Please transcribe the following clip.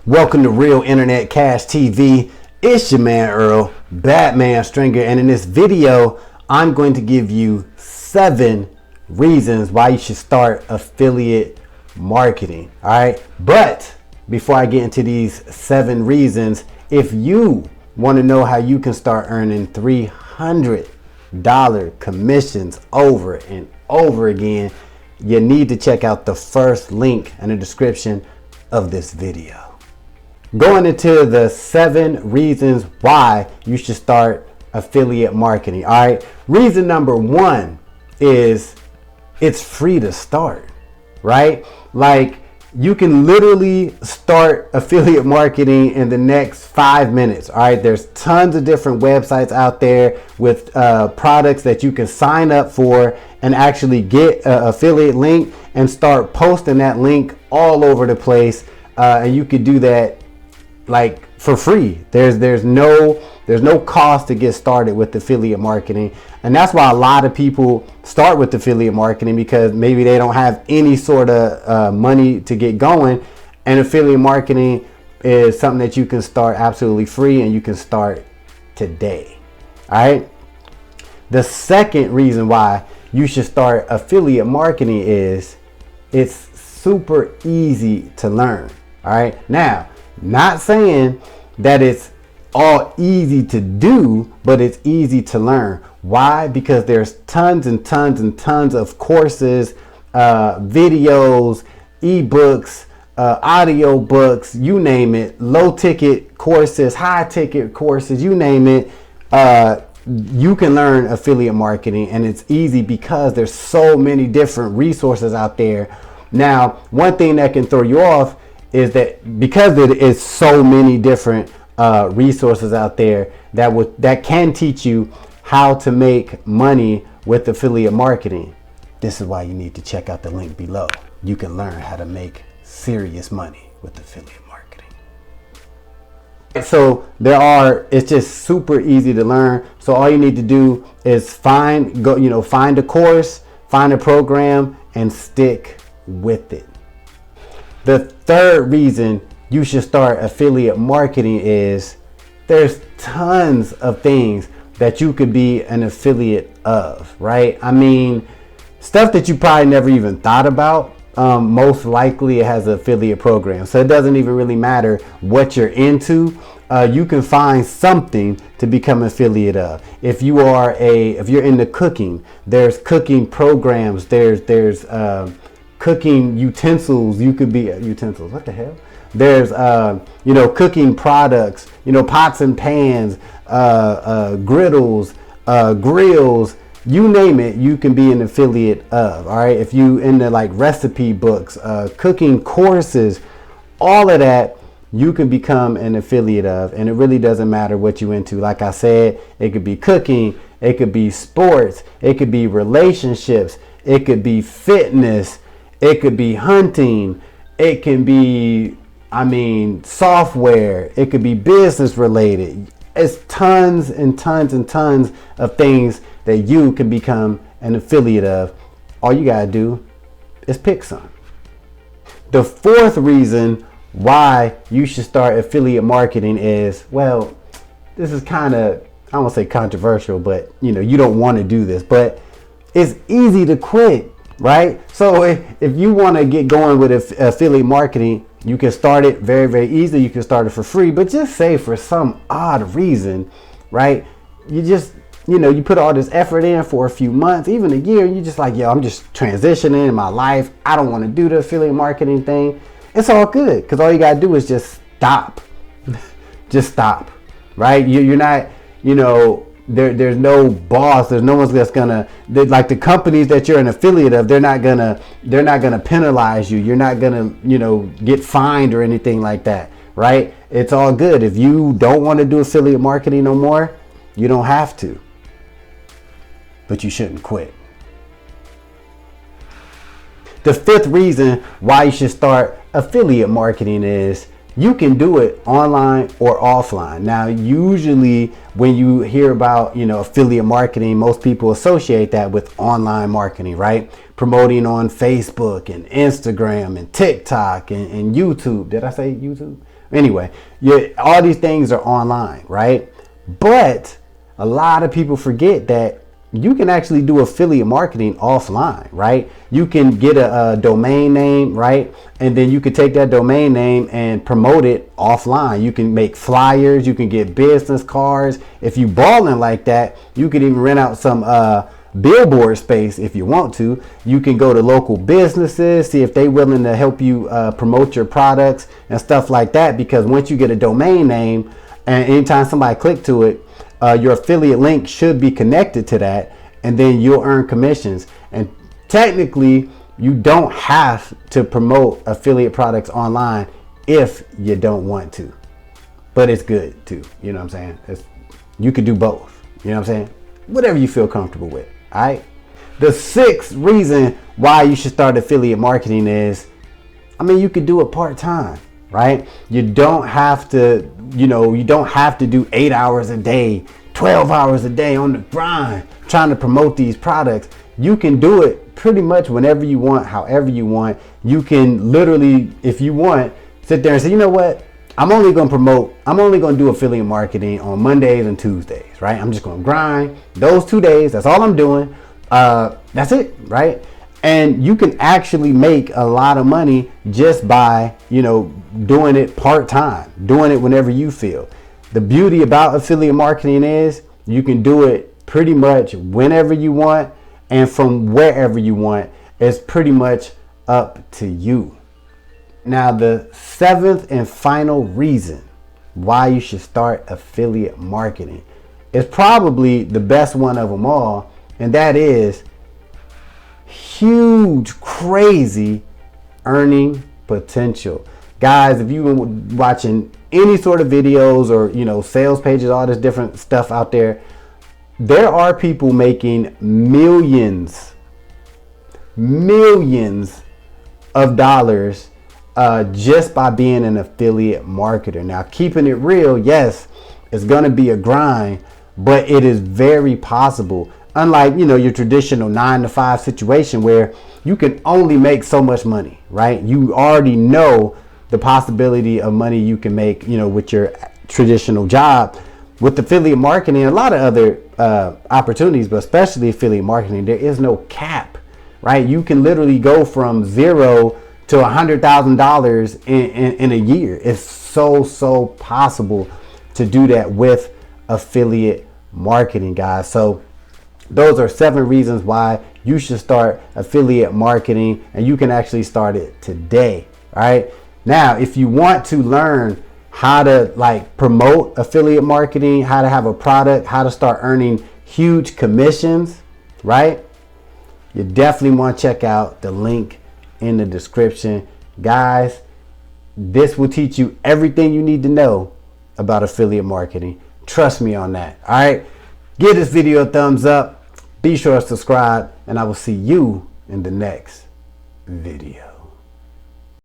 Welcome to Real Internet Cash TV. It's your man Earl, Batman Stringer, and in this video, I'm going to give you 7 reasons why you should start affiliate marketing. All right, but before I get into these 7 reasons, if you want to know how you can start earning $300 commissions over and over again, you need to check out the first link in the description of this video. Going into the 7 reasons why you should start affiliate marketing. All right. Reason number 1 is it's free to start, right? Like you can literally start affiliate marketing in the next 5 minutes. All right. There's tons of different websites out there with products that you can sign up for and actually get an affiliate link and start posting that link all over the place. And you could do that like for free. There's no cost to get started with affiliate marketing, and that's why a lot of people start with affiliate marketing, because maybe they don't have any sort of money to get going, and affiliate marketing is something that you can start absolutely free, and you can start today. All right. The second reason why you should start affiliate marketing is it's super easy to learn. All right. Now, not saying that it's all easy to do, but it's easy to learn. Why? Because there's tons and tons and tons of courses, videos, ebooks, audio books, you name it, low ticket courses, high ticket courses, you name it. You can learn affiliate marketing, and it's easy because there's so many different resources out there. Now, one thing that can throw you off is that because there is so many different resources out there that can teach you how to make money with affiliate marketing, this is why you need to check out the link below. You can learn how to make serious money with affiliate marketing. So it's just super easy to learn. So all you need to do is find a course, find a program, and stick with it. The third reason you should start affiliate marketing is there's tons of things that you could be an affiliate of, right? I mean, stuff that you probably never even thought about. Most likely it has an affiliate program. So it doesn't even really matter what you're into. You can find something to become an affiliate of. If you're into cooking, there's cooking programs, there's cooking utensils. You could be utensils. What the hell? There's cooking products, pots and pans, griddles, grills, you name it, you can be an affiliate of. All right. If you into like recipe books, cooking courses, all of that, you can become an affiliate of, and it really doesn't matter what you into. Like I said, it could be cooking, it could be sports, it could be relationships, it could be fitness, it could be hunting, it can be, software, it could be business related. It's tons and tons and tons of things that you can become an affiliate of. All you gotta do is pick some. The fourth reason why you should start affiliate marketing is, well, this is kind of, I won't say controversial, but you don't want to do this, but it's easy to quit. Right? So if you want to get going with affiliate marketing, you can start it very, very easily. You can start it for free, but just say for some odd reason, right? You just, you put all this effort in for a few months, even a year, and you're just like, yo, I'm just transitioning in my life. I don't want to do the affiliate marketing thing. It's all good, because all you got to do is just stop. Just stop, right? You're not, there's no boss. There's no one that's gonna, like the companies that you're an affiliate of, they're not gonna penalize you. You're not gonna, get fined or anything like that, right? It's all good. If you don't want to do affiliate marketing no more, you don't have to, but you shouldn't quit. The fifth reason why you should start affiliate marketing is you can do it online or offline. Now, usually when you hear about, affiliate marketing, most people associate that with online marketing, right? promoting on Facebook and Instagram and TikTok and YouTube. Did I say YouTube? Anyway, all these things are online, right? But a lot of people forget that you can actually do affiliate marketing offline, right? You can get a domain name, right? And then you can take that domain name and promote it offline. You can make flyers, you can get business cards. If you balling like that, you can even rent out some billboard space if you want to. You can go to local businesses, see if they're willing to help you promote your products and stuff like that. Because once you get a domain name, and anytime somebody click to it, your affiliate link should be connected to that, and then you'll earn commissions. And technically, you don't have to promote affiliate products online if you don't want to, but it's good too. You know what I'm saying? You could do both. You know what I'm saying? Whatever you feel comfortable with. All right. The sixth reason why you should start affiliate marketing is, you could do it part-time, right? You don't have to, you don't have to do 8 hours a day, 12 hours a day on the grind trying to promote these products. You can do it pretty much whenever you want, however you want. You can literally, if you want, sit there and say, you know what? I'm only going to do affiliate marketing on Mondays and Tuesdays, right? I'm just going to grind those 2 days. That's all I'm doing. That's it, right? And you can actually make a lot of money just by, doing it part-time, doing it whenever you feel. The beauty about affiliate marketing is you can do it pretty much whenever you want and from wherever you want. It's pretty much up to you. Now, the seventh and final reason why you should start affiliate marketing is probably the best one of them all, and that is huge, crazy earning potential. Guys, if you've been watching any sort of videos or, sales pages, all this different stuff out there, there are people making millions of dollars just by being an affiliate marketer. Now, keeping it real, yes, it's going to be a grind, but it is very possible. Unlike, your traditional 9-to-5 situation where you can only make so much money, right? You already know the possibility of money you can make, with your traditional job. With affiliate marketing, a lot of other opportunities, but especially affiliate marketing, there is no cap, right? You can literally go from $0 to $100,000 in a year. It's so possible to do that with affiliate marketing, guys. So those are 7 reasons why you should start affiliate marketing, and you can actually start it today. All right. Now, if you want to learn how to promote affiliate marketing, how to have a product, how to start earning huge commissions, right? You definitely want to check out the link in the description. Guys, this will teach you everything you need to know about affiliate marketing. Trust me on that. All right. Give this video a thumbs up. Be sure to subscribe, and I will see you in the next video.